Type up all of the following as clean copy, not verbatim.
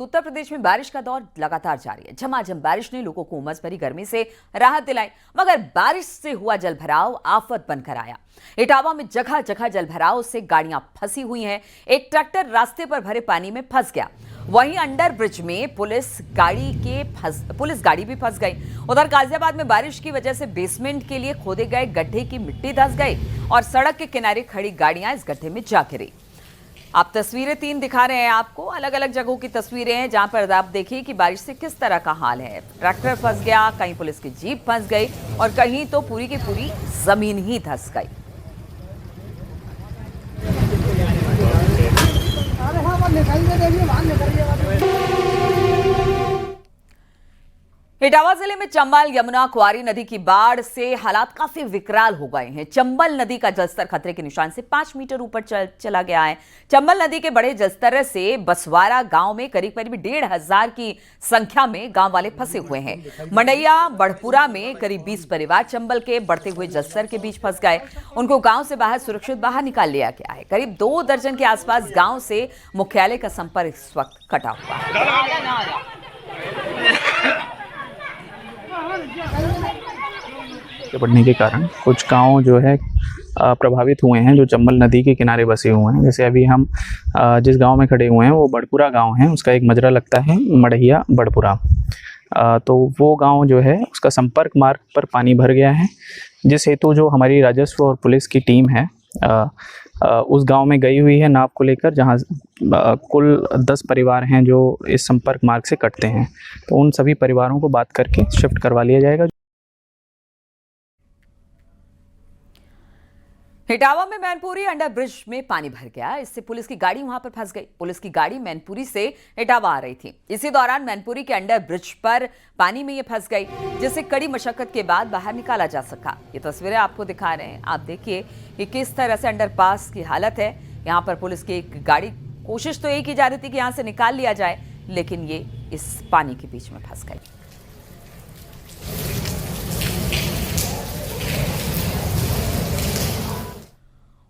उत्तर प्रदेश में बारिश का दौर लगातार जारी है। झमाझम बारिश ने लोगों को उमस भरी गर्मी से राहत दिलाई, मगर बारिश से हुआ जलभराव आफत बनकर आया। इटावा में जगह जगह जलभराव से गाड़ियां फंसी हुई हैं। एक ट्रैक्टर रास्ते पर भरे पानी में फंस गया। वहीं अंडर ब्रिज में पुलिस गाड़ी भी फंस गई। उधर गाजियाबाद में बारिश की वजह से बेसमेंट के लिए खोदे गए गड्ढे की मिट्टी धंस गई और सड़क के किनारे खड़ी गाड़ियां इस गड्ढे में जा गिरी। आप तस्वीरें 3 दिखा रहे हैं आपको, अलग अलग जगहों की तस्वीरें हैं जहां पर आप देखिए कि बारिश से किस तरह का हाल है। ट्रैक्टर फंस गया, कहीं पुलिस की जीप फंस गई और कहीं तो पूरी की पूरी जमीन ही धंस गई। इटावा जिले में चंबल यमुना कुआरी नदी की बाढ़ से हालात काफी विकराल हो गए हैं। चंबल नदी का जलस्तर खतरे के निशान से 5 मीटर ऊपर चला गया है। चंबल नदी के बढ़े जलस्तर से बसवारा गांव में करीब 1,500 की संख्या में गांव वाले फंसे हुए हैं। मंडैया बड़पुरा में करीब 20 परिवार चंबल के बढ़ते हुए जलस्तर के बीच फंस गए। उनको गांव से सुरक्षित बाहर निकाल लिया गया है। करीब 2 दर्जन के आसपास गांव से मुख्यालय का संपर्क इस वक्त कटा हुआ है। बढ़ने के कारण कुछ गांव जो है प्रभावित हुए हैं, जो चंबल नदी के किनारे बसे हुए हैं। जैसे अभी हम जिस गांव में खड़े हुए हैं वो बड़पुरा गांव है, उसका एक मजरा लगता है मड़हिया बड़पुरा। तो वो गांव जो है उसका संपर्क मार्ग पर पानी भर गया है, जिस हेतु जो हमारी राजस्व और पुलिस की टीम है उस गांव में गई हुई है नाव को लेकर, जहां कुल 10 परिवार हैं जो इस संपर्क मार्ग से कटते हैं। तो उन सभी परिवारों को बात करके शिफ्ट करवा लिया जाएगा। इटावा में मैनपुरी अंडर ब्रिज में पानी भर गया, इससे पुलिस की गाड़ी वहां पर फंस गई। पुलिस की गाड़ी मैनपुरी से इटावा आ रही थी। इसी दौरान मैनपुरी के अंडर ब्रिज पर पानी में ये फंस गई, जिसे कड़ी मशक्कत के बाद बाहर निकाला जा सका। ये तस्वीरें आपको दिखा रहे हैं, आप देखिए कि किस तरह से अंडरपास की हालत है। यहाँ पर पुलिस की एक गाड़ी, कोशिश तो यही की जा रही थी कि यहाँ से निकाल लिया जाए, लेकिन ये इस पानी के बीच में फंस गई।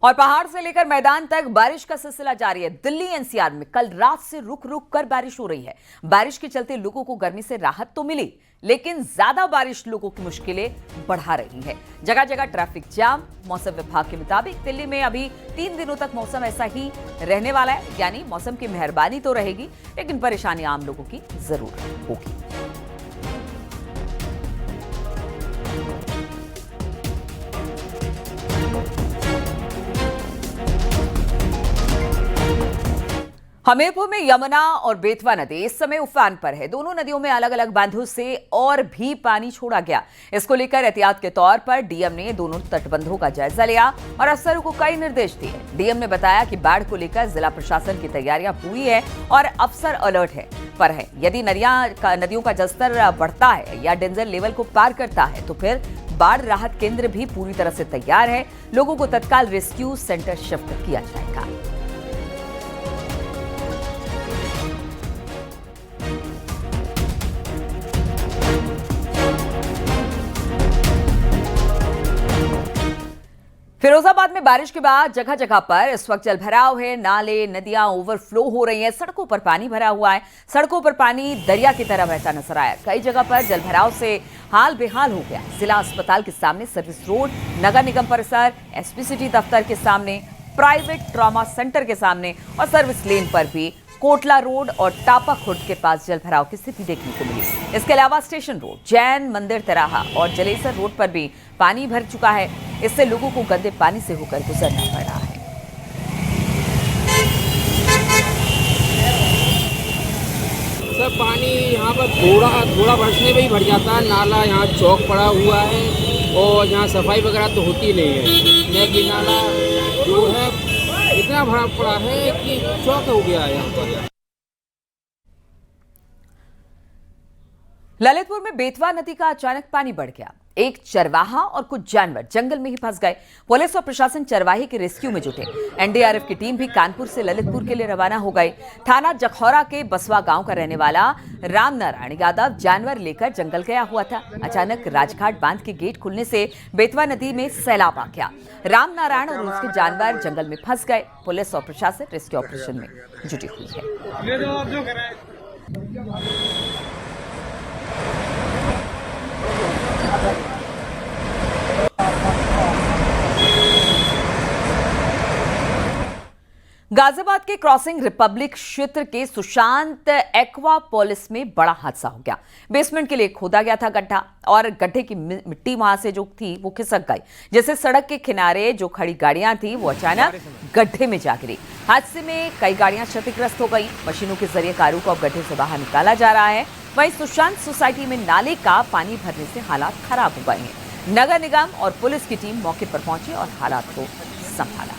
और पहाड़ से लेकर मैदान तक बारिश का सिलसिला जारी है। दिल्ली एनसीआर में कल रात से रुक रुक कर बारिश हो रही है। बारिश के चलते लोगों को गर्मी से राहत तो मिली, लेकिन ज्यादा बारिश लोगों की मुश्किलें बढ़ा रही है। जगह जगह ट्रैफिक जाम। मौसम विभाग के मुताबिक दिल्ली में अभी 3 दिनों तक मौसम ऐसा ही रहने वाला है, यानी मौसम की मेहरबानी तो रहेगी, लेकिन परेशानी आम लोगों की जरूर होगी। हमीरपुर में यमुना और बेतवा नदी इस समय उफान पर है। दोनों नदियों में अलग अलग बांधों से और भी पानी छोड़ा गया। इसको लेकर एहतियात के तौर पर डीएम ने दोनों तटबंधों का जायजा लिया और अफसरों को कई निर्देश दिए। डीएम ने बताया कि बाढ़ को लेकर जिला प्रशासन की तैयारियां पूरी है और अफसर अलर्ट पर है। यदि नदियों का जलस्तर बढ़ता है या डेंजर लेवल को पार करता है तो फिर बाढ़ राहत केंद्र भी पूरी तरह से तैयार है। लोगों को तत्काल रेस्क्यू सेंटर शिफ्ट किया जाएगा। फिरोजाबाद में बारिश के बाद जगह जगह पर इस वक्त जलभराव है। नाले नदियां ओवरफ्लो हो रही हैं। सड़कों पर पानी भरा हुआ है। सड़कों पर पानी दरिया की तरह बहता नजर आया। कई जगह पर जलभराव से हाल बेहाल हो गया। जिला अस्पताल के सामने सर्विस रोड, नगर निगम परिसर, एसपी सिटी दफ्तर के सामने, प्राइवेट ट्रॉमा सेंटर के सामने और सर्विस लेन पर भी कोटला रोड और टापा खुर्द के पास जलभराव की स्थिति देखने को मिली। इसके अलावा स्टेशन रोड, जैन मंदिर तिराहा और जलेसर रोड पर भी पानी भर चुका है। इससे लोगों को गंदे पानी से होकर गुजरना पड़ रहा है। सर पानी यहाँ पर थोड़ा बरसने में ही भर जाता है। नाला यहाँ चौक पड़ा हुआ है और यहाँ सफाई वगैरह तो होती नहीं है। लेकिन नाला जो है इतना भरा पड़ा है कि चौक हो गया है यहाँ पर। ललितपुर में बेतवा नदी का अचानक पानी बढ़ गया। एक चरवाहा और कुछ जानवर जंगल में ही फंस गए। पुलिस और प्रशासन चरवाहे के रेस्क्यू में जुटे। एनडीआरएफ की टीम भी कानपुर से ललितपुर के लिए रवाना हो गई। थाना जखौरा के बसवा गांव का रहने वाला रामनारायण यादव जानवर लेकर जंगल गया हुआ था। अचानक राजघाट बांध के गेट खुलने से बेतवा नदी में सैलाब आ गया। रामनारायण और उसके जानवर जंगल में फंस गए। पुलिस और प्रशासन रेस्क्यू ऑपरेशन में जुटी हुई है। गाजियाबाद के क्रॉसिंग रिपब्लिक क्षेत्र के सुशांत एक्वापोलिस में बड़ा हादसा हो गया। बेसमेंट के लिए खोदा गया था गड्ढा और गड्ढे की मिट्टी वहां से जो थी वो खिसक गई, जिससे सड़क के किनारे जो खड़ी गाड़ियां थी वो अचानक गड्ढे में जा गिरी। हादसे में कई गाड़ियां क्षतिग्रस्त हो गई। मशीनों के जरिए कारों को अब गड्ढे से बाहर निकाला जा रहा है। वहीं सुशांत सोसाइटी में नाले का पानी भरने से हालात खराब हो गए हैं। नगर निगम और पुलिस की टीम मौके पर पहुंची और हालात को संभाला।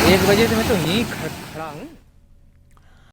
1 बजे से मैं तो यहीं खड़ा हूँ।